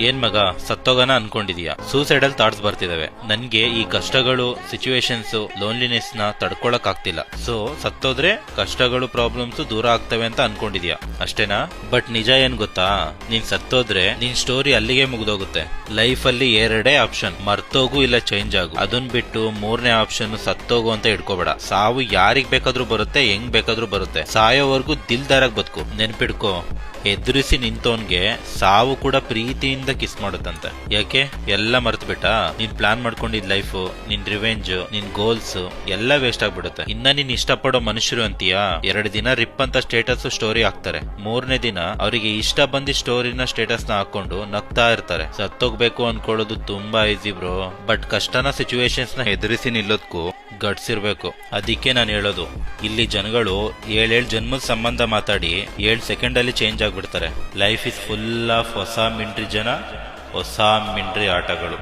ಏನ್ ಮಗ ಸತ್ತೋಗನ ಅನ್ಕೊಂಡಿದೀಯಾ? Suicidal thoughts ಬರ್ತಿದಾವೆ. ನನ್ಗೆ ಈ ಕಷ್ಟಗಳು, ಸಿಚುವೇಶನ್ಸ್, ಲೋನ್ಲಿನೆಸ್ ನ ತಡ್ಕೊಳಕ್ ಆಗ್ತಿಲ್ಲ. ಸೊ ಸತ್ತೋದ್ರೆ ಕಷ್ಟಗಳು, ಪ್ರಾಬ್ಲಮ್ಸ್ ದೂರ ಆಗ್ತವೆ ಅಂತ ಅನ್ಕೊಂಡಿದ್ಯಾ ಅಷ್ಟೇನಾ? ಬಟ್ ನಿಜ ಏನ್ ಗೊತ್ತಾ, ನೀನ್ ಸತ್ತೋದ್ರೆ ನಿನ್ ಸ್ಟೋರಿ ಅಲ್ಲಿಗೆ ಮುಗ್ದೋಗುತ್ತೆ. ಲೈಫ್ ಅಲ್ಲಿ ಎರಡೇ ಆಪ್ಷನ್, ಮರ್ತೋಗು ಇಲ್ಲ ಚೇಂಜ್ ಆಗು. ಅದನ್ ಬಿಟ್ಟು ಮೂರನೇ ಆಪ್ಷನ್ ಸತ್ತೋಗು ಅಂತ ಇಟ್ಕೋಬೇಡ. ಸಾವು ಯಾರಿಗ್ ಬೇಕಾದ್ರೂ ಬರುತ್ತೆ, ಹೆಂಗ್ ಬೇಕಾದ್ರೂ ಬರುತ್ತೆ. ಸಾಯೋವರೆಗೂ ದಿಲ್ದಾರಾಗ್ ಬದುಕು. ನೆನ್ಪಿಡ್ಕೋ, ಎದುರಿಸಿ ನಿಂತೋನ್ಗೆ ಸಾವು ಕೂಡ ಪ್ರೀತಿಯಿಂದ ಕಿಸ್ ಮಾಡುತ್ತಂತೆ. ಯಾಕೆ? ಎಲ್ಲ ಮರ್ತು ಬಿಟ್ಟ? ನೀನ್ ಪ್ಲಾನ್ ಮಾಡ್ಕೊಂಡಿದ್ ಲೈಫ್, ನಿನ್ ರಿವೆಂಜ್, ನಿನ್ ಗೋಲ್ಸ್ ಎಲ್ಲ ವೇಸ್ಟ್ ಆಗ್ಬಿಡುತ್ತೆ. ಇನ್ನ ನೀನ್ ಇಷ್ಟಪಡೋ ಮನುಷ್ಯರು ಅಂತೀಯಾ, 2 ದಿನ ರಿಪ್ ಅಂತ ಸ್ಟೇಟಸ್ ಸ್ಟೋರಿ ಹಾಕ್ತಾರೆ. 3ನೇ ದಿನ ಅವರಿಗೆ ಇಷ್ಟ ಬಂದಿ ಸ್ಟೋರಿನ ಸ್ಟೇಟಸ್ ನ ಹಾಕೊಂಡು ನಗ್ತಾ ಇರ್ತಾರೆ. ಸತ್ತೋಗ್ಬೇಕು ಅನ್ಕೊಳ್ಳೋದು ತುಂಬಾ ಈಸಿ ಬ್ರೋ, ಬಟ್ ಕಷ್ಟನ ಸಿಚುವೇಶನ್ಸ್ ನ ಎದುರಿಸಿ ನಿಲ್ಲೋದ್ಕು ಗಟ್ಸ್ ಇರ್ಬೇಕು. ಅದಕ್ಕೆ ನಾನು ಹೇಳೋದು, ಇಲ್ಲಿ ಜನಗಳು 7 ಜನ್ಮದ ಸಂಬಂಧ ಮಾತಾಡಿ 7 ಸೆಕೆಂಡ್ ಅಲ್ಲಿ ಚೇಂಜ್ ಆಗ್ಬಿಡ್ತಾರೆ. ಲೈಫ್ ಇಸ್ ಫುಲ್ ಆಫ್ ಹೊಸ ಮಿಂಡ್ರಿ ಜನ, ಹೊಸ ಮಿಂಡ್ರಿ ಆಟಗಳು.